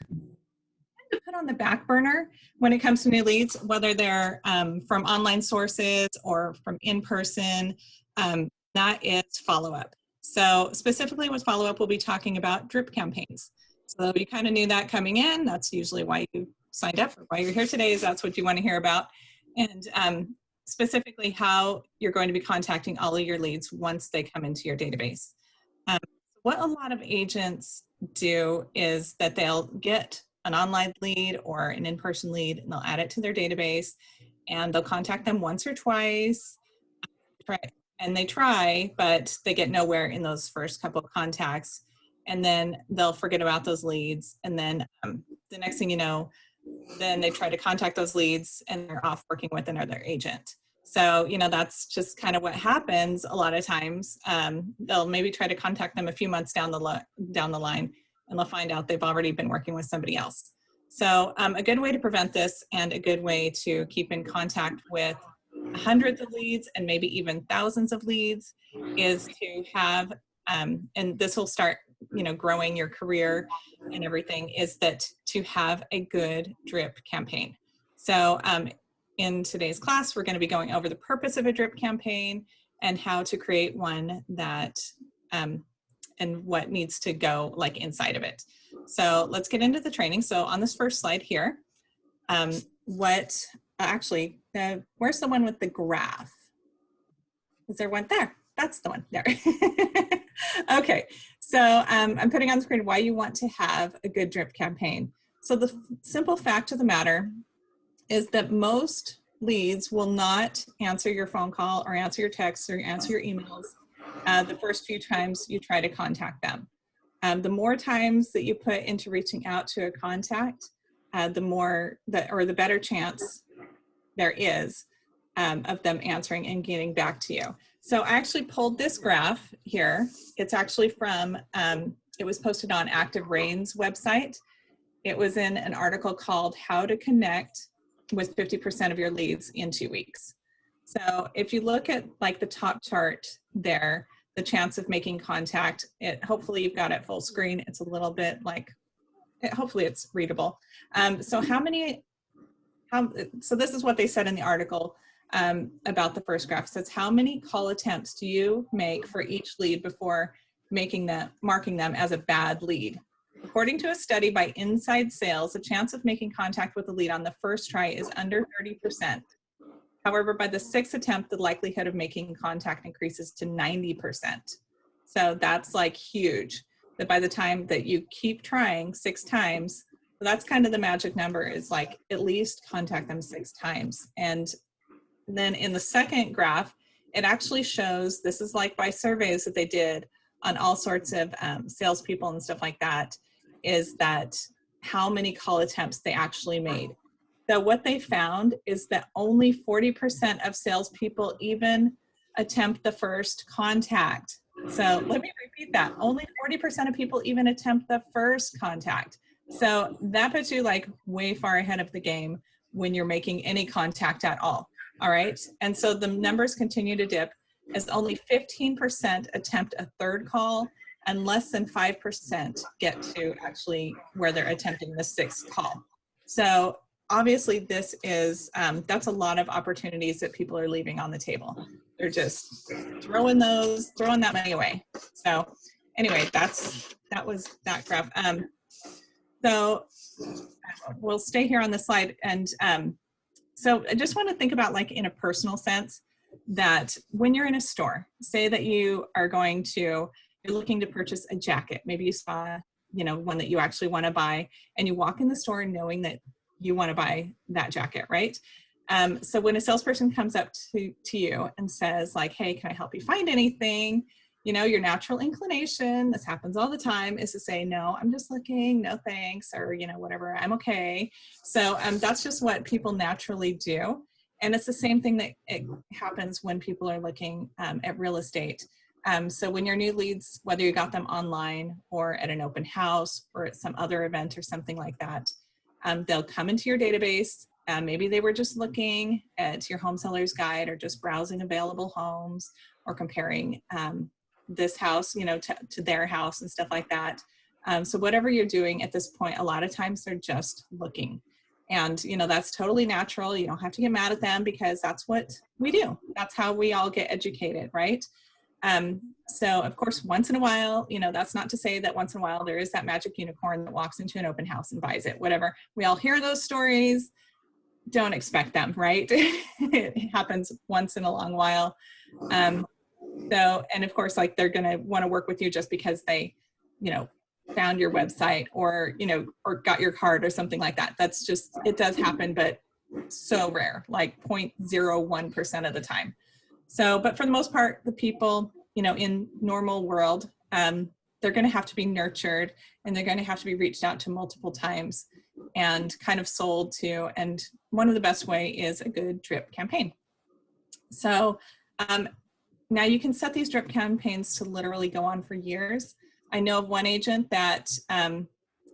To put on the back burner when it comes to new leads, whether they're from online sources or from in-person, that is follow-up. So specifically with follow-up, we'll be talking about drip campaigns. So you kind of knew that coming in. That's usually why you signed up, or why you're here today, is that's what you want to hear about. And specifically how you're going to be contacting all of your leads once they come into your database. What a lot of agents do is that they'll get an online lead or an in-person lead, and they'll add it to their database, and they'll contact them once or twice, and they try, but they get nowhere in those first couple of contacts, and then they'll forget about those leads, and then the next thing you know, then they try to contact those leads and they're off working with another agent. So, you know, that's just kind of what happens a lot of times. They'll maybe try to contact them a few months down the line, and they'll find out they've already been working with somebody else. So a good way to prevent this, and a good way to keep in contact with hundreds of leads and maybe even thousands of leads, is to have, and this will start, you know, growing your career and everything, is that to have a good drip campaign. So in today's class, we're going to be going over the purpose of a drip campaign and how to create one that, and what needs to go like inside of it. So let's get into the training. So on this first slide here, where's the one with the graph? Is there one there? That's the one there. Okay, so I'm putting on the screen why you want to have a good drip campaign. So the simple fact of the matter is that most leads will not answer your phone call or answer your texts or answer your emails the first few times you try to contact them. The more times that you put into reaching out to a contact, the better chance there is of them answering and getting back to you. So I actually pulled this graph here. It's actually from, it was posted on Active Rain's website. It was in an article called How to Connect with 50% of Your Leads in 2 Weeks. So if you look at like the top chart there, the chance of making contact, hopefully you've got it full screen. It's a little bit like, hopefully it's readable. So this is what they said in the article about the first graph. It says, how many call attempts do you make for each lead before marking them as a bad lead? According to a study by Inside Sales, the chance of making contact with a lead on the first try is under 30%. However, by the 6th attempt, the likelihood of making contact increases to 90%. So that's like huge, that by the time that you keep trying 6 times, that's kind of the magic number, is like at least contact them 6 times. And then in the second graph, it actually shows, this is like by surveys that they did on all sorts of salespeople and stuff like that, is that how many call attempts they actually made. So what they found is that only 40% of salespeople even attempt the first contact. So let me repeat that. Only 40% of people even attempt the first contact. So that puts you like way far ahead of the game when you're making any contact at all. All right. And so the numbers continue to dip, as only 15% attempt a third call, and less than 5% get to actually where they're attempting the 6th call. So obviously this is, that's a lot of opportunities that people are leaving on the table. They're just throwing that money away. So anyway, that was that graph. So we'll stay here on the slide. And so I just want to think about, like, in a personal sense, that when you're in a store, say that you're looking to purchase a jacket. Maybe you saw, you know, one that you actually want to buy, and you walk in the store knowing that you want to buy that jacket, right? So when a salesperson comes up to you and says, like, hey, can I help you find anything? You know, your natural inclination, this happens all the time, is to say, no, I'm just looking, no thanks, or, you know, whatever, I'm okay. So that's just what people naturally do. And it's the same thing that it happens when people are looking at real estate. So when your new leads, whether you got them online or at an open house or at some other event or something like that, they'll come into your database. Maybe they were just looking at your home seller's guide, or just browsing available homes, or comparing this house, you know, to their house and stuff like that. So whatever you're doing at this point, a lot of times they're just looking. And, you know, that's totally natural. You don't have to get mad at them because that's what we do. That's how we all get educated, right? So of course, once in a while, you know, that's not to say that once in a while there is that magic unicorn that walks into an open house and buys it, whatever. We all hear those stories. Don't expect them, right? It happens once in a long while. So, and of course, like they're going to want to work with you just because they, you know, found your website or, you know, or got your card or something like that. That's just, it does happen, but so rare, like 0.01% of the time. So, but for the most part, the people, you know, in normal world, they're going to have to be nurtured and they're going to have to be reached out to multiple times and kind of sold to. And one of the best way is a good drip campaign. So now you can set these drip campaigns to literally go on for years. I know of one agent that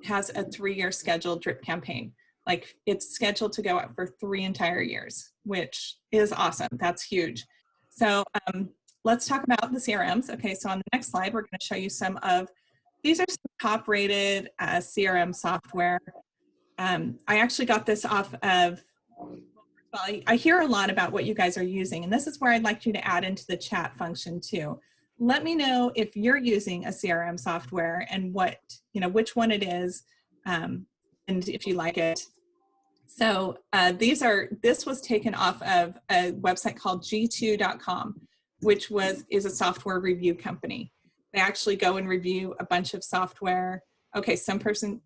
has a 3-year scheduled drip campaign. Like it's scheduled to go out for 3 entire years, which is awesome. That's huge. So let's talk about the CRMs. Okay, so on the next slide, we're going to show you some of, these are some top rated CRM software. I actually got this off of, well, I hear a lot about what you guys are using, and this is where I'd like you to add into the chat function too. Let me know if you're using a CRM software and what, you know, which one it is, and if you like it. So this was taken off of a website called g2.com, which is a software review company. They actually go and review a bunch of software. Okay, some person,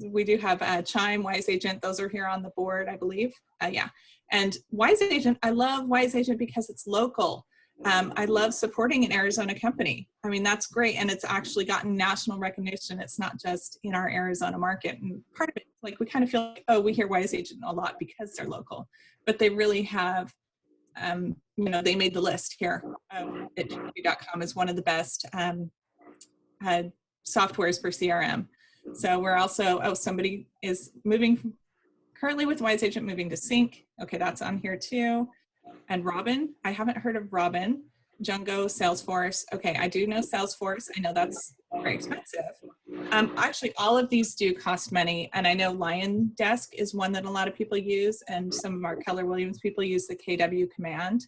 we do have Chime, Wise Agent, those are here on the board, I believe. Yeah, and Wise Agent, I love Wise Agent because it's local. I love supporting an Arizona company. I mean, that's great. And it's actually gotten national recognition. It's not just in our Arizona market. And part of it, like we kind of feel like, oh, we hear Wise Agent a lot because they're local, but they really have, you know, they made the list here. G2.com is one of the best softwares for CRM. So we're also, oh, somebody is moving currently with Wise Agent, moving to Sync. Okay, that's on here too. And Robin, I haven't heard of Robin. Jungo, Salesforce. Okay, I do know Salesforce. I know that's very expensive. Actually, all of these do cost money. And I know Lion Desk is one that a lot of people use. And some of our Keller Williams people use the KW command.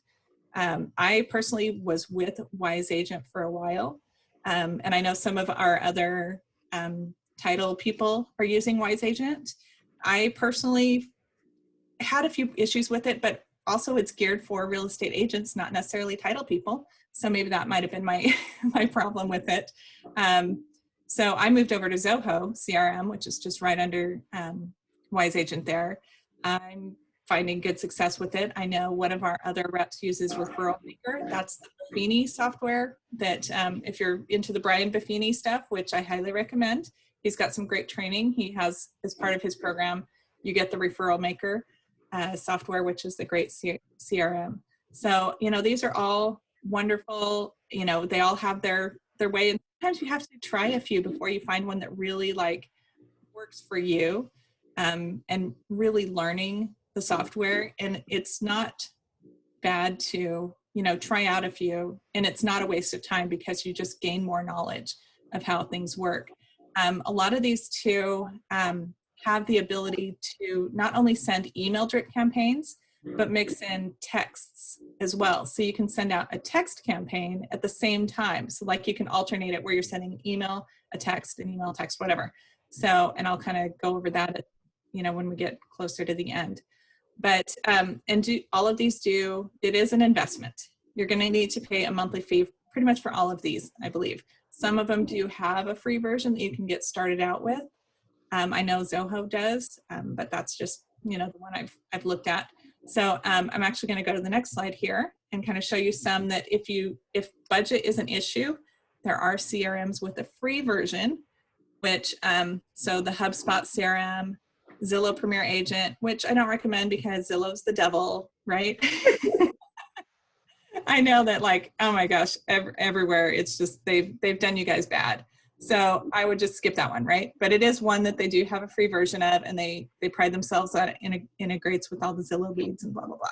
I personally was with Wise Agent for a while. And I know some of our other title people are using Wise Agent. I personally had a few issues with it, but also it's geared for real estate agents, not necessarily title people. So maybe that might've been my problem with it. So I moved over to Zoho CRM, which is just right under Wise Agent there. I'm finding good success with it. I know one of our other reps uses Referral Maker. That's the Buffini software that if you're into the Brian Buffini stuff, which I highly recommend, he's got some great training. He has, as part of his program, you get the Referral Maker software, which is the great CRM. So, you know, these are all wonderful, you know, they all have their way. And sometimes you have to try a few before you find one that really like works for you, and really learning the software. And it's not bad to, you know, try out a few, and it's not a waste of time because you just gain more knowledge of how things work. A lot of these too, have the ability to not only send email drip campaigns, but mix in texts as well. So you can send out a text campaign at the same time. So like you can alternate it where you're sending an email, a text, an email, text, whatever. So, and I'll kind of go over that, you know, when we get closer to the end. But, and all of these it is an investment. You're going to need to pay a monthly fee pretty much for all of these, I believe. Some of them do have a free version that you can get started out with. I know Zoho does, but that's just, you know, the one I've looked at. So I'm actually going to go to the next slide here and kind of show you some that if budget is an issue, there are CRMs with a free version, which, so the HubSpot CRM, Zillow Premier Agent, which I don't recommend because Zillow's the devil, right? I know that, like, oh my gosh, everywhere it's just they've done you guys bad. So I would just skip that one, right? But it is one that they do have a free version of, and they pride themselves on it integrates with all the Zillow leads and blah, blah, blah.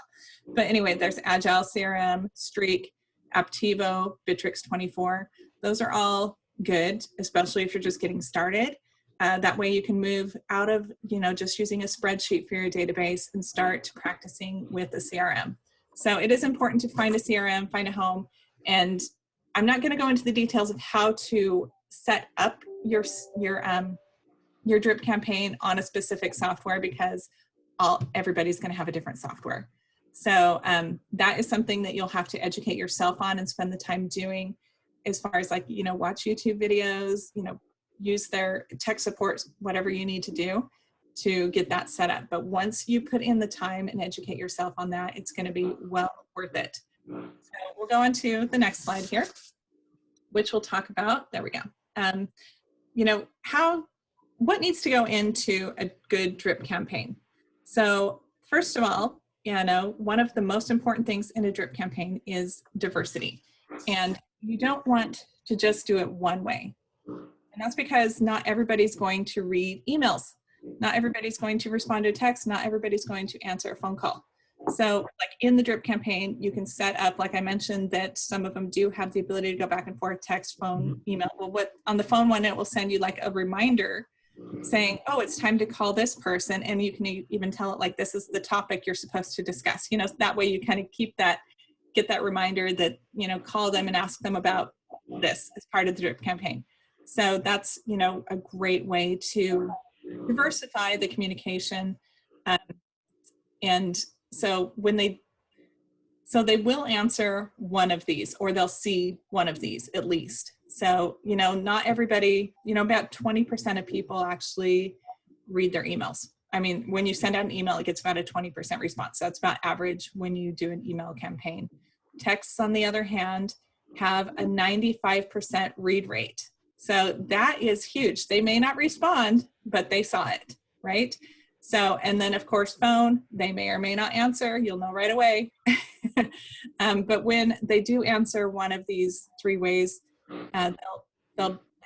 But anyway, there's Agile CRM, Streak, Aptivo, Bitrix 24. Those are all good, especially if you're just getting started. That way you can move out of, just using a spreadsheet for your database and start practicing with a CRM. So it is important to find a CRM, find a home. And I'm not going to go into the details of how to set up your drip campaign on a specific software, because everybody's going to have a different software. So that is something that you'll have to educate yourself on and spend the time doing, as far as like, watch YouTube videos, use their tech support, whatever you need to do to get that set up. But once you put in the time and educate yourself on that, it's going to be well worth it. So we'll go on to the next slide here, which we'll talk about. There we go. What needs to go into a good drip campaign? So first of all, one of the most important things in a drip campaign is diversity. And you don't want to just do it one way. And that's because not everybody's going to read emails. Not everybody's going to respond to a text. Not everybody's going to answer a phone call. So like in the drip campaign, you can set up, like I mentioned, that some of them do have the ability to go back and forth, text, phone, email. Well, on the phone one, it will send you like a reminder saying, oh, it's time to call this person. And you can even tell it like, this is the topic you're supposed to discuss. That way you kind of get that reminder that, call them and ask them about this as part of the drip campaign. So that's, a great way to diversify the communication. And so they will answer one of these, or they'll see one of these at least. So, not everybody, about 20% of people actually read their emails. I mean, when you send out an email, it gets about a 20% response. That's about average when you do an email campaign. Texts, on the other hand, have a 95% read rate. So that is huge. They may not respond, but they saw it, right? So, and then of course, phone, they may or may not answer. You'll know right away. But when they do answer one of these three ways, they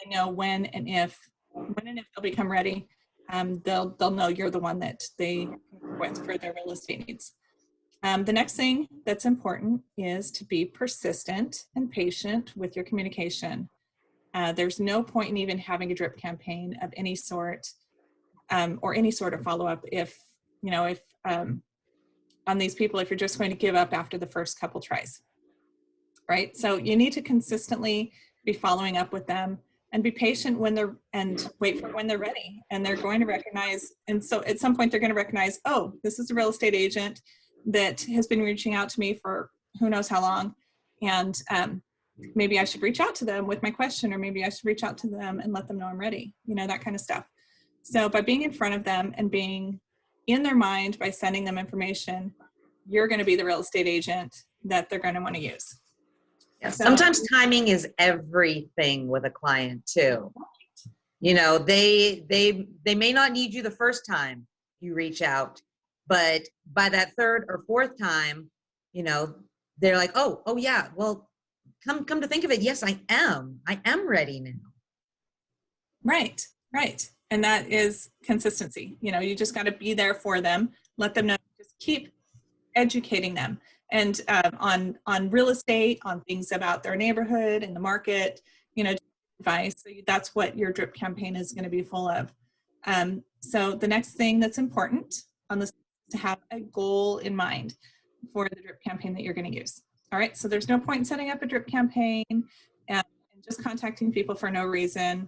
know when and if they'll become ready. They'll know you're the one that they work with for their real estate needs. The next thing that's important is to be persistent and patient with your communication. There's no point in even having a drip campaign of any sort, or any sort of follow-up if on these people, if you're just going to give up after the first couple tries, right? So you need to consistently be following up with them and be patient and wait for when they're ready. And they're going to recognize, and so at some point they're going to recognize, oh, this is a real estate agent that has been reaching out to me for who knows how long. And maybe I should reach out to them with my question, or maybe I should reach out to them and let them know I'm ready, that kind of stuff. So by being in front of them and being in their mind by sending them information, you're going to be the real estate agent that they're going to want to use. Yeah, so, sometimes timing is everything with a client too. They may not need you the first time you reach out, but by that third or fourth time, they're like, oh yeah, well, come to think of it, yes, I am ready now. Right. And that is consistency. You just got to be there for them, let them know, just keep educating them. And on real estate, on things about their neighborhood and the market, advice. So that's what your drip campaign is going to be full of. So the next thing that's important on this is to have a goal in mind for the drip campaign that you're going to use. All right. So there's no point in setting up a drip campaign and just contacting people for no reason.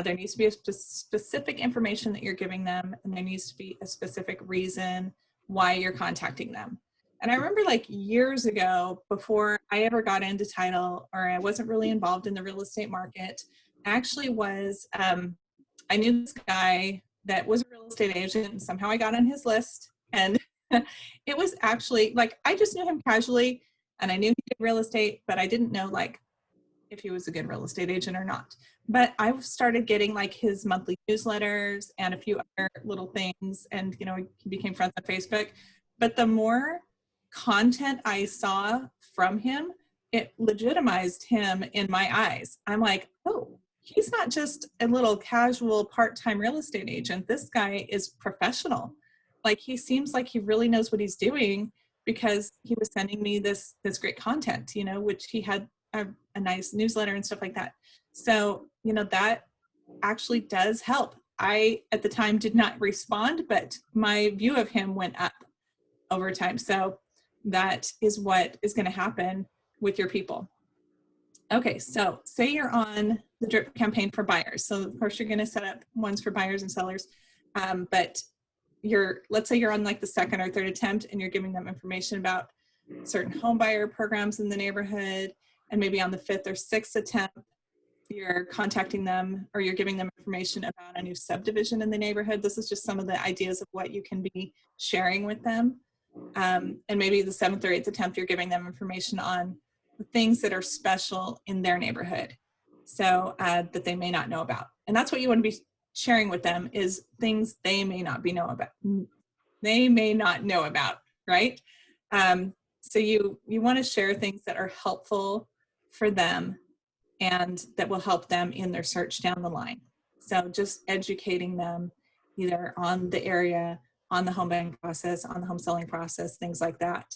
There needs to be a specific information that you're giving them, and there needs to be a specific reason why you're contacting them. And I remember like years ago, before I ever got into title, or I wasn't really involved in the real estate market, actually was, I knew this guy that was a real estate agent, and somehow I got on his list. And it was actually like, I just knew him casually, and I knew he did real estate, but I didn't know like if he was a good real estate agent or not. But I started getting like his monthly newsletters and a few other little things, and he became friends on Facebook. But the more content I saw from him, it legitimized him in my eyes. I'm like, oh, he's not just a little casual part-time real estate agent. This guy is professional. Like, he seems like he really knows what he's doing, because he was sending me this great content, which he had a nice newsletter and stuff like that. So that actually does help. I, at the time, did not respond, but my view of him went up over time. So that is what is going to happen with your people. Okay, so say you're on the drip campaign for buyers. So of course you're going to set up ones for buyers and sellers, but let's say you're on like the second or third attempt and you're giving them information about certain home buyer programs in the neighborhood, and maybe on the fifth or sixth attempt, you're contacting them or you're giving them information about a new subdivision in the neighborhood. This is just some of the ideas of what you can be sharing with them. And maybe the seventh or eighth attempt, you're giving them information on things that are special in their neighborhood, so that they may not know about. And that's what you want to be sharing with them, is things they may not know about, right? So you want to share things that are helpful for them and that will help them in their search down the line. So just educating them either on the area, on the home buying process, on the home selling process, things like that.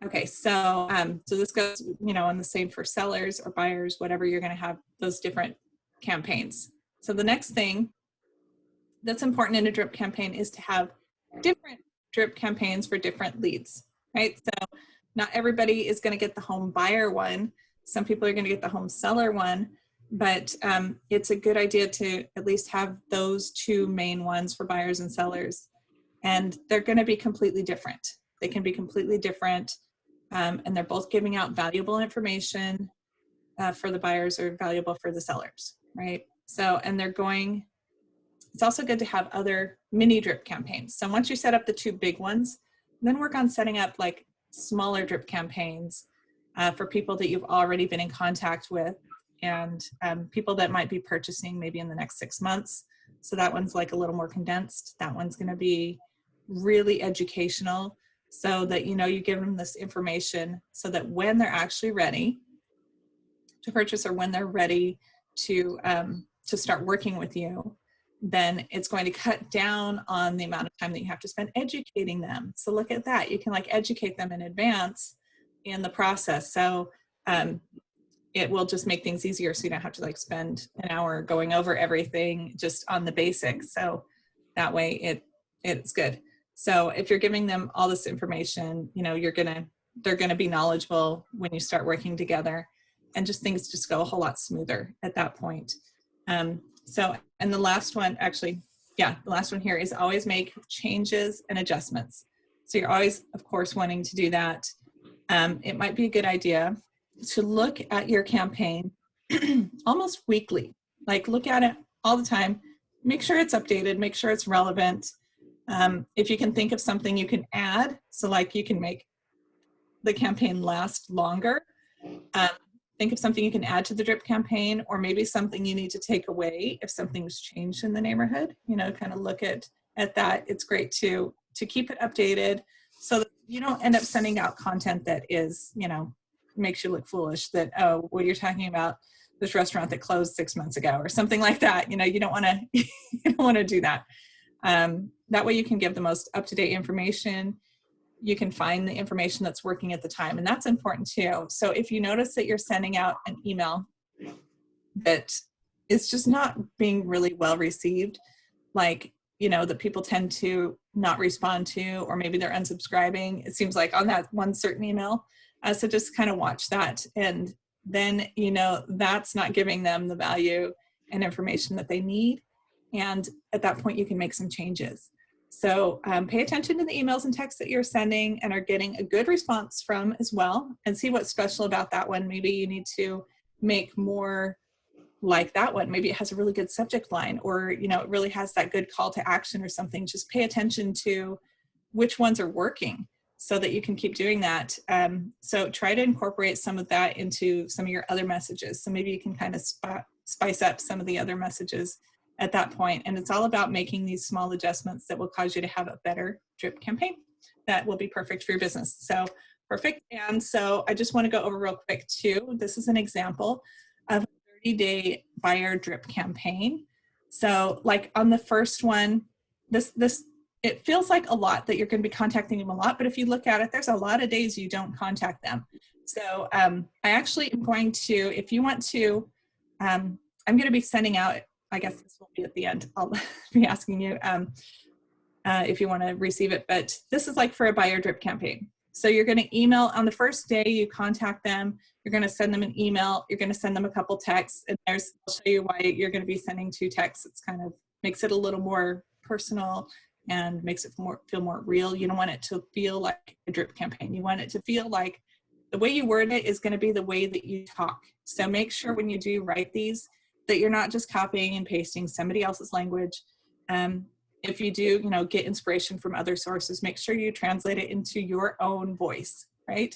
Okay, so so this goes, on the same for sellers or buyers, whatever, you're going to have those different campaigns. So the next thing that's important in a drip campaign is to have different drip campaigns for different leads, right? So not everybody is going to get the home buyer one. Some people are going to get the home seller one, but it's a good idea to at least have those two main ones for buyers and sellers. And they're going to be completely different. They can be completely different. And they're both giving out valuable information for the buyers or valuable for the sellers, right? So, and it's also good to have other mini drip campaigns. So once you set up the two big ones, then work on setting up like smaller drip campaigns for people that you've already been in contact with, and people that might be purchasing maybe in the next 6 months. So that one's like a little more condensed. That one's going to be really educational, so that you give them this information so that when they're actually ready to purchase, or when they're ready to start working with you, then it's going to cut down on the amount of time that you have to spend educating them. So look at that. You can like educate them in advance in the process. So it will just make things easier, so you don't have to like spend an hour going over everything just on the basics. So that way it's good. So if you're giving them all this information, they're gonna be knowledgeable when you start working together, and things just go a whole lot smoother at that point. So, and the last one here is always make changes and adjustments. So you're always, of course, wanting to do that. It might be a good idea to look at your campaign almost weekly, like look at it all the time, make sure it's updated, make sure it's relevant. If you can think of something you can add, so like you can make the campaign last longer, think of something you can add to the drip campaign, or maybe something you need to take away if something's changed in the neighborhood, kind of look at that. It's great to keep it updated so that you don't end up sending out content that is, makes you look foolish, that, oh, well, you're talking about this restaurant that closed 6 months ago or something like that. You don't want to, you don't want to do that. That way you can give the most up-to-date information. You can find the information that's working at the time, and that's important too. So if you notice that you're sending out an email that is just not being really well received, like, that people tend to not respond to, or maybe they're unsubscribing, it seems like, on that one certain email. So just kind of watch that, and then, that's not giving them the value and information that they need. And at that point, you can make some changes. So pay attention to the emails and texts that you're sending and are getting a good response from as well, and see what's special about that one. Maybe you need to make more like that one. Maybe it has a really good subject line, or, it really has that good call to action or something. Just pay attention to which ones are working so that you can keep doing that. So try to incorporate some of that into some of your other messages. So maybe you can kind of spice up some of the other messages at that point. And it's all about making these small adjustments that will cause you to have a better drip campaign that will be perfect for your business. So perfect. And so I just want to go over real quick too. This is an example of a 30-day buyer drip campaign. So like on the first one, it feels like a lot that you're going to be contacting them a lot, but if you look at it, there's a lot of days you don't contact them. So I actually am going to, if you want to I'm going to be sending out, I guess this will be at the end. I'll be asking you if you want to receive it, but this is like for a buyer drip campaign. So you're going to email on the first day, you contact them, you're going to send them an email, you're going to send them a couple texts, and I'll show you why you're going to be sending 2 texts. It's kind of makes it a little more personal and makes it feel more real. You don't want it to feel like a drip campaign. You want it to feel like the way you word it is going to be the way that you talk. So make sure when you do write these that you're not just copying and pasting somebody else's language. If you do, get inspiration from other sources, make sure you translate it into your own voice, right?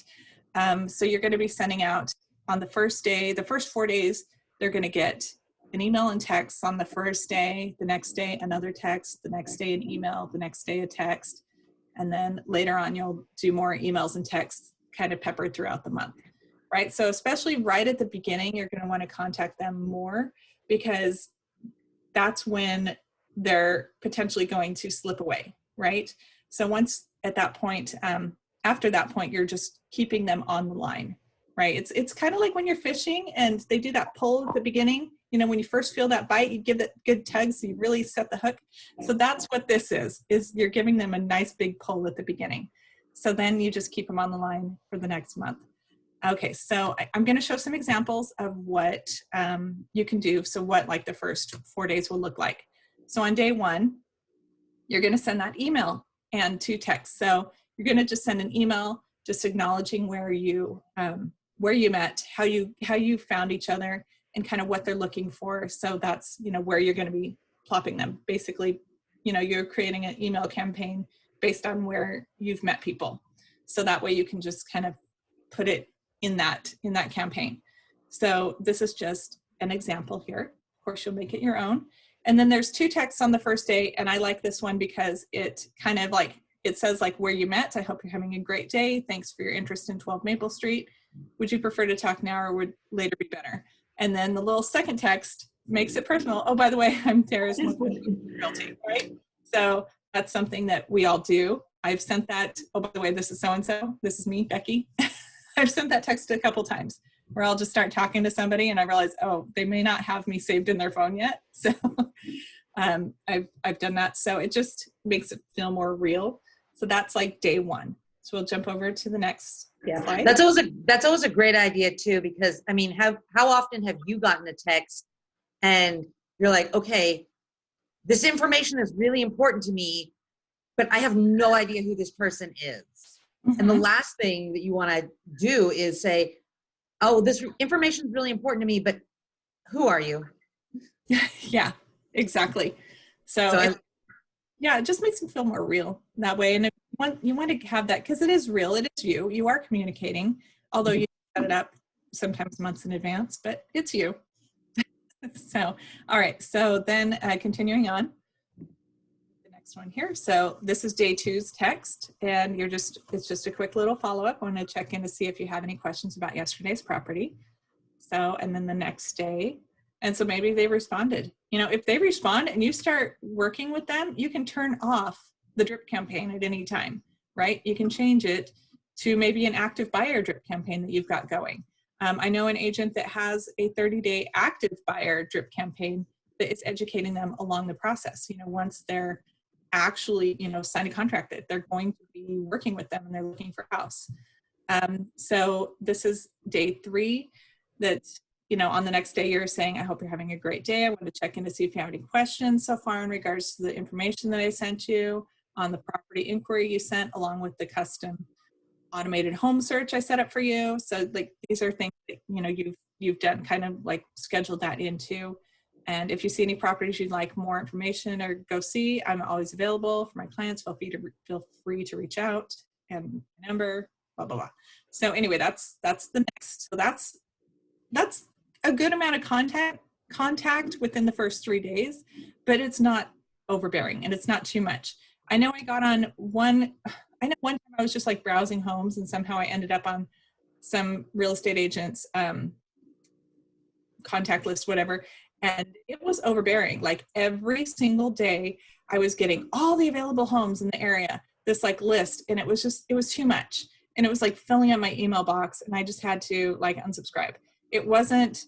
So you're going to be sending out on the first day, the first 4 days, they're going to get an email and text on the first day, the next day, another text, the next day, an email, the next day, a text. And then later on, you'll do more emails and texts kind of peppered throughout the month, right? So especially right at the beginning, you're going to want to contact them more because that's when they're potentially going to slip away, right? So once at that point, after that point, you're just keeping them on the line, right? It's kind of like when you're fishing and they do that pull at the beginning. When you first feel that bite, you give it good tug, so you really set the hook. So that's what this is you're giving them a nice big pull at the beginning. So then you just keep them on the line for the next month. Okay, so I'm going to show some examples of what you can do. So what like the first 4 days will look like. So on day 1, you're going to send that email and 2 texts. So you're going to just send an email just acknowledging where you met, how you found each other, and kind of what they're looking for. So that's, where you're going to be plopping them. Basically, you're creating an email campaign based on where you've met people. So that way you can just kind of put it in that campaign. So this is just an example here. Of course, you'll make it your own. And then there's 2 texts on the first day. And I like this one because it kind of like, it says like where you met. I hope you're having a great day. Thanks for your interest in 12 Maple Street. Would you prefer to talk now or would later be better? And then the little second text makes it personal. Oh, by the way, I'm Tara's realty, right? So that's something that we all do. I've sent that, oh, by the way, this is so-and-so. This is me, Becky. I've sent that text a couple times where I'll just start talking to somebody and I realize, oh, they may not have me saved in their phone yet. So I've done that. So it just makes it feel more real. So that's like day 1. So we'll jump over to the next slide. That's always a great idea too, because I mean, how often have you gotten a text and you're like, okay, this information is really important to me, but I have no idea who this person is. Mm-hmm. And the last thing that you want to do is say, oh, this information is really important to me, but who are you? Yeah, exactly. So it just makes it feel more real that way. And you want to have that because it is real. It is you. You are communicating, although you set it up sometimes months in advance, but it's you. So, all right. So then continuing on. Next one here. So this is day 2's text, and it's just a quick little follow-up. I want to check in to see if you have any questions about yesterday's property. So, and then the next day, and so maybe they responded. If they respond and you start working with them, you can turn off the drip campaign at any time, right? You can change it to maybe an active buyer drip campaign that you've got going. I know an agent that has a 30-day active buyer drip campaign that is educating them along the process. Once they're actually, sign a contract that they're going to be working with them and they're looking for a house. So this is day 3 that, on the next day you're saying, I hope you're having a great day. I want to check in to see if you have any questions so far in regards to the information that I sent you on the property inquiry you sent along with the custom automated home search I set up for you. So like, these are things that, you've done kind of like scheduled that into. And if you see any properties you'd like more information or go see, I'm always available for my clients. Feel free to reach out, and my number, blah, blah, blah. So anyway, that's the next. So that's a good amount of contact within the first 3 days, but it's not overbearing and it's not too much. I know one time I was just like browsing homes and somehow I ended up on some real estate agents contact list, whatever. And it was overbearing. Like every single day I was getting all the available homes in the area, this like list. And it was too much. And it was like filling up my email box and I just had to like unsubscribe. It wasn't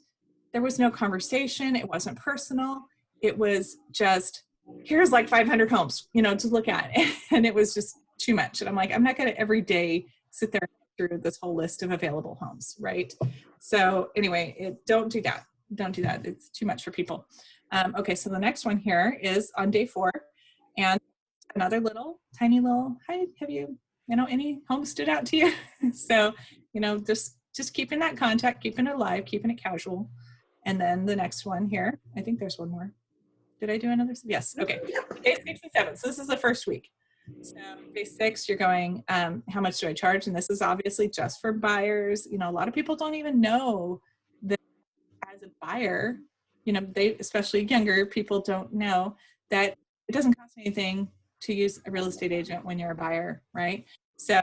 there was no conversation. It wasn't personal. It was just, here's like 500 homes, to look at. And it was just too much. And I'm like, I'm not going to every day sit there through this whole list of available homes, right? So anyway, don't do that. Don't do that. It's too much for people. Okay, so the next one here is on day 4. And another tiny little, hi, have you, any homes stood out to you? So, just keeping that contact, keeping it alive, keeping it casual. And then the next one here, I think there's one more. Did I do another? Yes. Okay. Day 6 and 7. So this is the first week. So day 6, you're going, how much do I charge? And this is obviously just for buyers. A lot of people don't even know that as a buyer, especially younger people don't know that it doesn't cost anything to use a real estate agent when you're a buyer, right? So,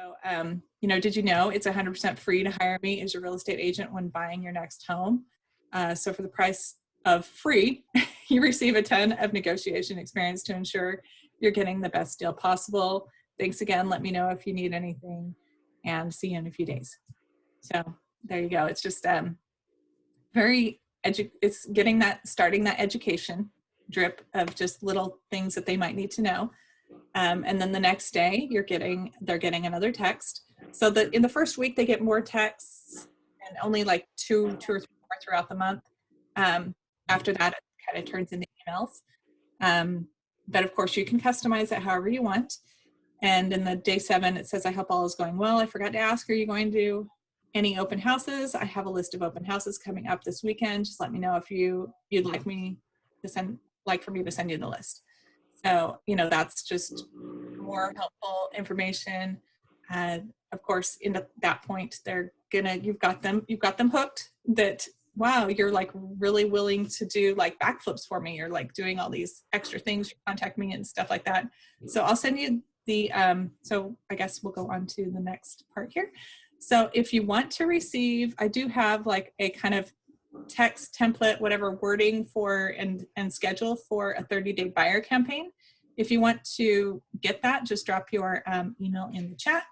did you know it's 100% free to hire me as your real estate agent when buying your next home? So for the price of free, you receive a ton of negotiation experience to ensure you're getting the best deal possible. Thanks again. Let me know if you need anything, and see you in a few days. So there you go. It's just it's starting that education drip of just little things that they might need to know. And then the next day they're getting another text. So that in the first week they get more texts, and only like two or three more throughout the month. After that, it kind of turns into emails. But of course you can customize it however you want. And in the day 7, it says, I hope all is going well. I forgot to ask, are you going to any open houses? I have a list of open houses coming up this weekend. Just let me know if you'd like me to for me to send you the list. So, that's just more helpful information. Of course, in that point, you've got them hooked that, wow, you're like really willing to do like backflips for me. You're like doing all these extra things. You contact me and stuff like that. So I'll send you so I guess we'll go on to the next part here. So if you want to receive, I do have like a kind of text template, whatever wording for and schedule for a 30-day buyer campaign. If you want to get that, just drop your email in the chat,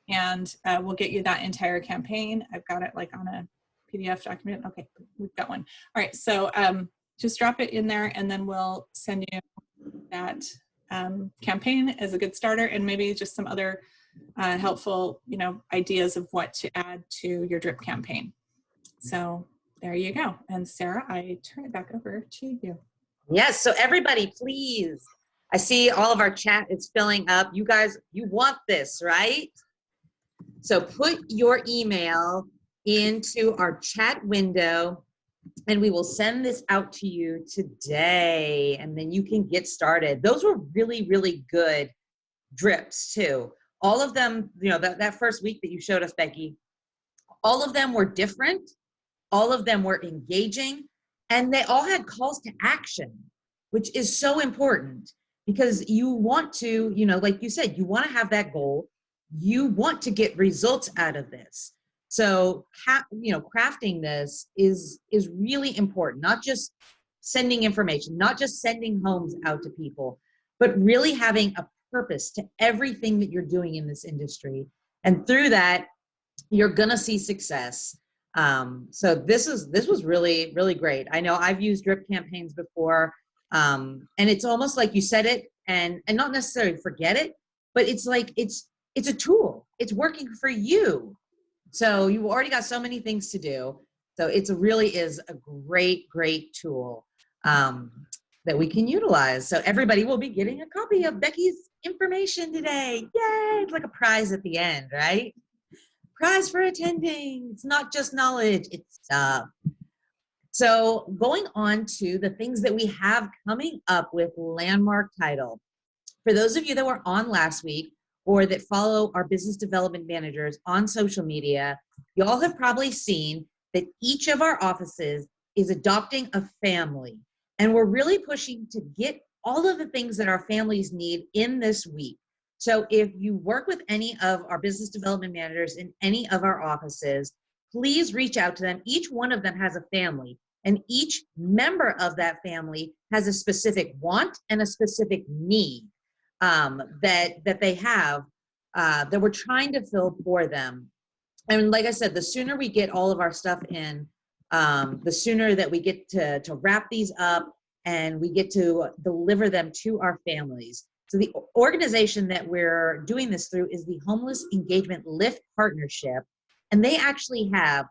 and we'll get you that entire campaign. I've got it like on a PDF document. Okay, we've got one. All right, so just drop it in there, and then we'll send you that campaign as a good starter, and maybe just some other helpful, ideas of what to add to your drip campaign. So there you go. And Sarah, I turn it back over to you. Yes. So everybody, please. I see all of our chat is filling up. You guys, you want this, right? So put your email into our chat window, and we will send this out to you today, and then you can get started. Those were really, really good drips too. All of them, that first week that you showed us, Becky, all of them were different. All of them were engaging, and they all had calls to action, which is so important, because you want to, like you said, you want to have that goal. You want to get results out of this. So, crafting this is really important, not just sending information, not just sending homes out to people, but really having a purpose to everything that you're doing in this industry. And through that, you're going to see success. So this was really, really great. I know I've used drip campaigns before, and it's almost like you said it and not necessarily forget it, but it's like, it's a tool. It's working for you. So you've already got so many things to do. So it really is a great, great tool that we can utilize. So everybody will be getting a copy of Becky's information today. Yay! It's like a prize at the end, right? Prize for attending. It's not just knowledge, it's stuff. So going on to the things that we have coming up with Landmark Title. For those of you that were on last week, or that follow our business development managers on social media, y'all have probably seen that each of our offices is adopting a family. And we're really pushing to get all of the things that our families need in this week. So if you work with any of our business development managers in any of our offices, please reach out to them. Each one of them has a family, and each member of that family has a specific want and a specific need that they have that we're trying to fill for them. And like I said, the sooner we get all of our stuff in, the sooner that we get to wrap these up and we get to deliver them to our families. So the organization that we're doing this through is the Homeless Engagement Lift Partnership, and they actually have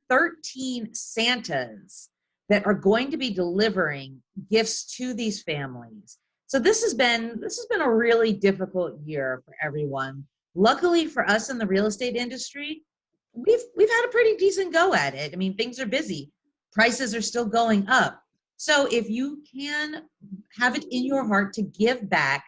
13 Santas that are going to be delivering gifts to these families. So this has been a really difficult year for everyone. Luckily for us in the real estate industry, we've had a pretty decent go at it. I mean, things are busy. Prices are still going up. So if you can have it in your heart to give back,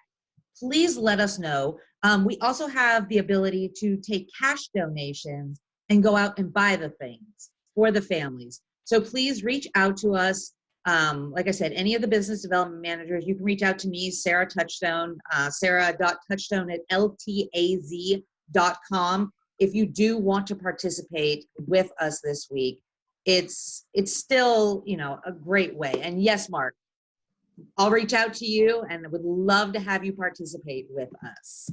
please let us know. We also have the ability to take cash donations and go out and buy the things for the families. So please reach out to us. Like I said, any of the business development managers, you can reach out to me, Sarah Touchstone, sarah.touchstone@ltaz.com. If you do want to participate with us this week, it's still, a great way. And yes, Mark, I'll reach out to you and would love to have you participate with us.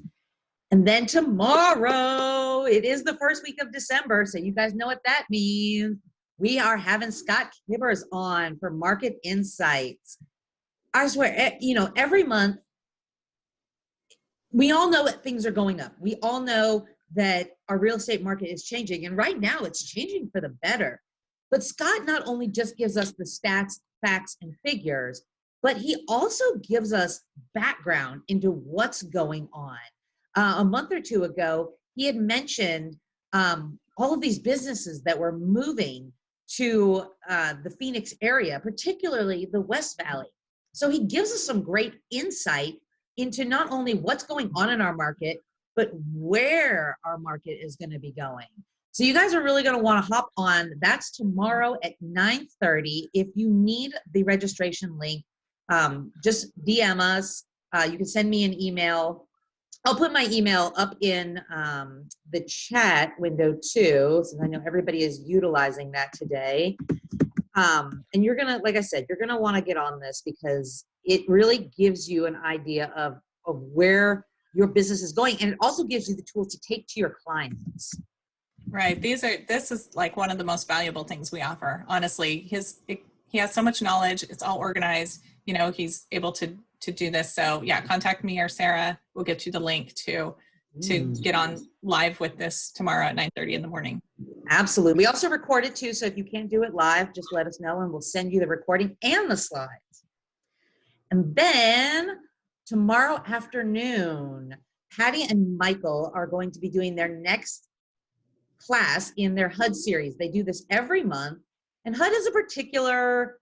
And then tomorrow, it is the first week of December, so you guys know what that means. We are having Scott Kibbers on for Market Insights. I swear, every month, we all know that things are going up. We all know that our real estate market is changing, and right now it's changing for the better. But Scott not only just gives us the stats, facts, and figures, but he also gives us background into what's going on. A month or two ago, he had mentioned all of these businesses that were moving to the Phoenix area, particularly the West Valley. So he gives us some great insight into not only what's going on in our market, but where our market is going to be going. So you guys are really going to want to hop on. That's tomorrow at 9:30. If you need the registration link, just DM us. You can send me an email. I'll put my email up in the chat window too, since I know everybody is utilizing that today. And you're going to, like I said, you're going to want to get on this because it really gives you an idea of where your business is going. And it also gives you the tools to take to your clients. Right. This is like one of the most valuable things we offer. Honestly, he has so much knowledge. It's all organized. He's able to do this. So yeah, contact me or Sarah. We'll get you the link to get on live with this tomorrow at 9:30 in the morning. Absolutely. We also record it too. So if you can't do it live, just let us know and we'll send you the recording and the slides. And then tomorrow afternoon, Patty and Michael are going to be doing their next class in their HUD series. They do this every month, and HUD is a particular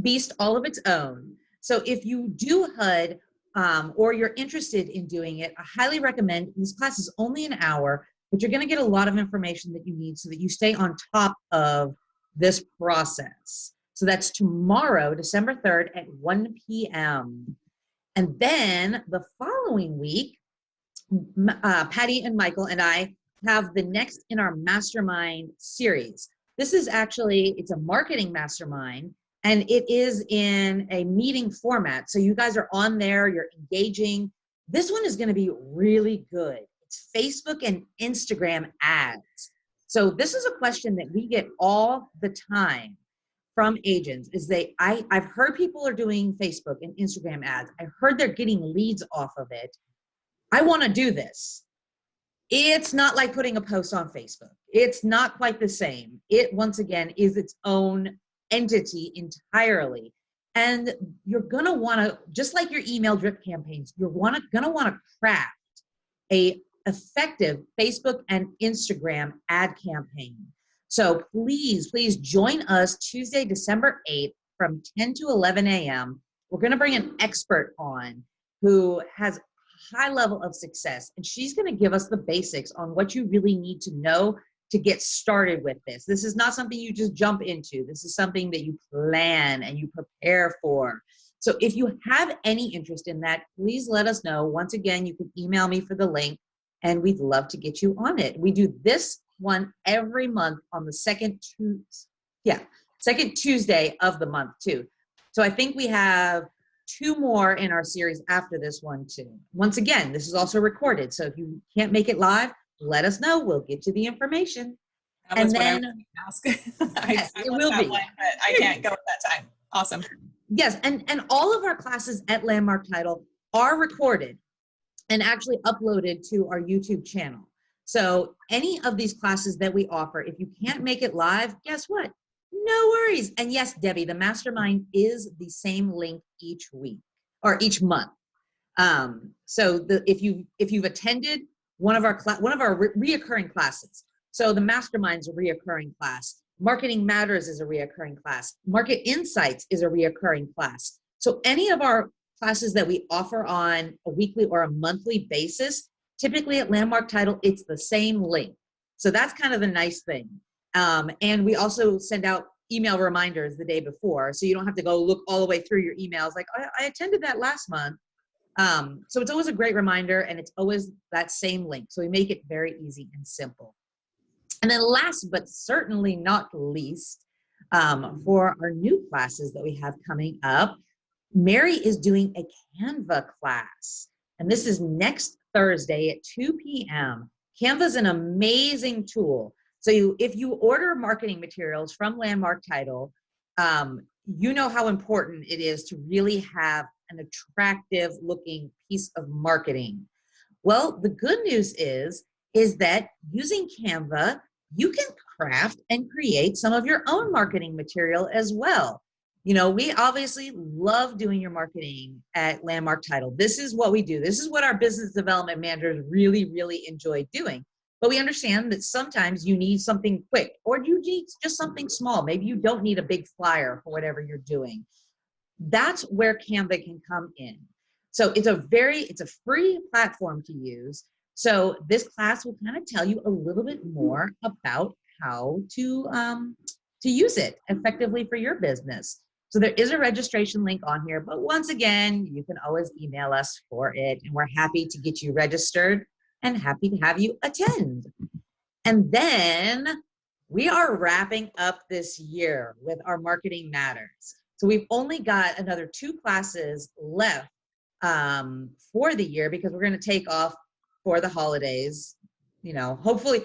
beast all of its own. So if you do HUD or you're interested in doing it, I highly recommend. This class is only an hour, but you're going to get a lot of information that you need so that you stay on top of this process. So that's tomorrow, December 3rd at 1 p.m. And then the following week, Patty and Michael and I have the next in our mastermind series. This is actually, it's a marketing mastermind, and it is in a meeting format. So you guys are on there, you're engaging. This one is going to be really good. It's Facebook and Instagram ads. So this is a question that we get all the time from agents is I've heard people are doing Facebook and Instagram ads. I've heard they're getting leads off of it. I want to do this. It's not like putting a post on Facebook. It's not quite the same. It, once again, is its own entity entirely. And you're going to want to, just like your email drip campaigns, you're going to want to craft a effective Facebook and Instagram ad campaign. So please join us Tuesday, December 8th from 10 to 11 a.m. We're going to bring an expert on who has high level of success, and she's going to give us the basics on what you really need to know to get started with this. This is not something you just jump into. This is something that you plan and you prepare for. So if you have any interest in that, please let us know. Once again, you can email me for the link, and we'd love to get you on it. We do this one every month on the second Tuesday of the month too. So I think we have 2 more in our series after this one too. Once again, this is also recorded. So if you can't make it live, let us know. We'll get you the information. That And was what I was then, going to ask. yes, I it love will that be. one, but I can't go at that time. Awesome. Yes, and all of our classes at Landmark Title are recorded and actually uploaded to our YouTube channel. So any of these classes that we offer, if you can't make it live, guess what? No worries. And yes, Debbie, the mastermind is the same link each week or each month. So if you've attended one of our reoccurring classes, so the mastermind's a reoccurring class, Marketing Matters is a reoccurring class, Market Insights is a reoccurring class. So any of our classes that we offer on a weekly or a monthly basis, typically at Landmark Title, it's the same link. So that's kind of the nice thing. And we also send out email reminders the day before, so you don't have to go look all the way through your emails like, I attended that last month. So it's always a great reminder, and it's always that same link. So we make it very easy and simple. And then last but certainly not least, for our new classes that we have coming up, Mary is doing a Canva class. And this is next Thursday at 2 p.m. Canva is an amazing tool. So if you order marketing materials from Landmark Title, you know how important it is to really have an attractive looking piece of marketing. Well, the good news is that using Canva, you can craft and create some of your own marketing material as well. You know, we obviously love doing your marketing at Landmark Title. This is what we do. This is what our business development managers really, really enjoy doing. But we understand that sometimes you need something quick, or you need just something small. Maybe you don't need a big flyer for whatever you're doing. That's where Canva can come in. So it's a free platform to use. So this class will kind of tell you a little bit more about how to use it effectively for your business. So there is a registration link on here, but once again, you can always email us for it, and we're happy to get you registered and happy to have you attend. And then we are wrapping up this year with our Marketing Matters. So we've only got another 2 classes left for the year, because we're going to take off for the holidays. You know, hopefully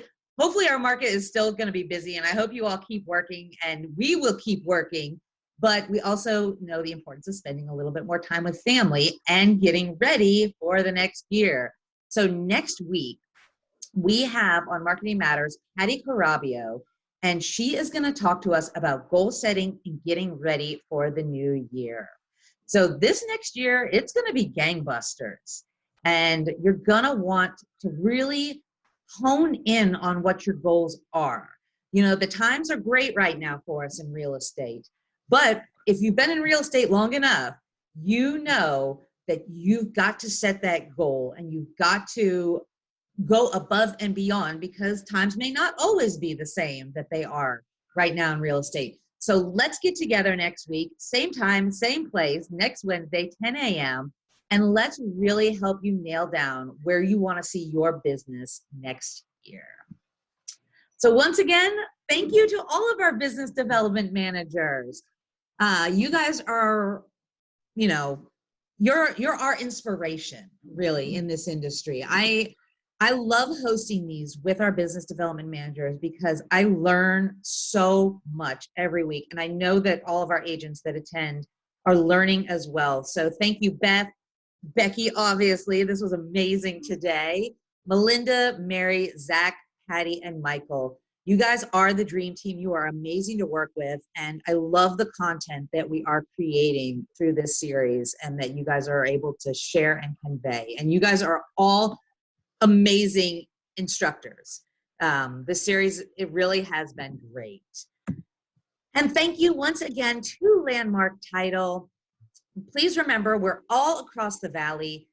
our market is still going to be busy, and I hope you all keep working, and we will keep working. But we also know the importance of spending a little bit more time with family and getting ready for the next year. So next week, we have on Marketing Matters, Patty Carabio, and she is going to talk to us about goal setting and getting ready for the new year. So this next year, it's going to be gangbusters, and you're going to want to really hone in on what your goals are. You know, the times are great right now for us in real estate, but if you've been in real estate long enough, you know that you've got to set that goal, and you've got to go above and beyond, because times may not always be the same that they are right now in real estate. So let's get together next week, same time, same place, next Wednesday, 10 a.m., and let's really help you nail down where you want to see your business next year. So once again, thank you to all of our business development managers. You guys are, you know, you're our inspiration, really, in this industry. I love hosting these with our business development managers, because I learn so much every week. And I know that all of our agents that attend are learning as well. So thank you, Beth, Becky, obviously. This was amazing today. Melinda, Mary, Zach, Patty, and Michael. You guys are the dream team. You are amazing to work with. And I love the content that we are creating through this series, and that you guys are able to share and convey. And you guys are all amazing instructors. This series, it really has been great. And thank you once again to Landmark Title. Please remember, we're all across the valley,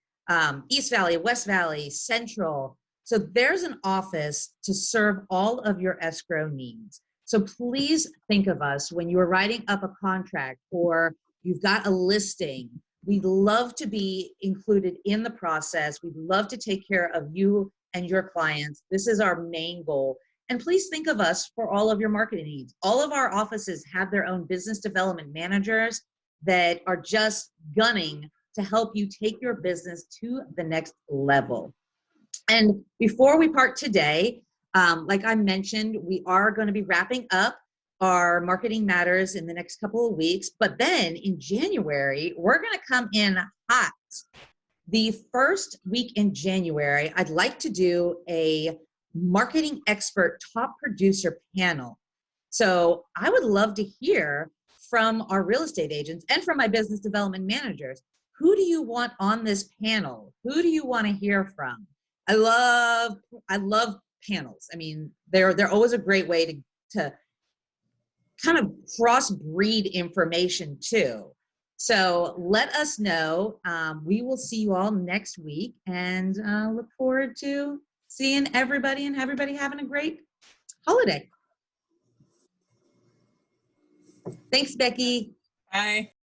East Valley, West Valley, Central. So there's an office to serve all of your escrow needs. So please think of us when you're writing up a contract, or you've got a listing. We'd love to be included in the process. We'd love to take care of you and your clients. This is our main goal. And please think of us for all of your marketing needs. All of our offices have their own business development managers that are just gunning to help you take your business to the next level. And before we part today, Like I mentioned, we are going to be wrapping up our Marketing Matters in the next couple of weeks, but then in January, we're going to come in hot. The first week in January, I'd like to do a marketing expert top producer panel. So I would love to hear from our real estate agents and from my business development managers. Who do you want on this panel? Who do you want to hear from? I love panels. I mean, they're always a great way to kind of cross-breed information too. So let us know. We will see you all next week, and look forward to seeing everybody and everybody having a great holiday. Thanks, Becky. Bye.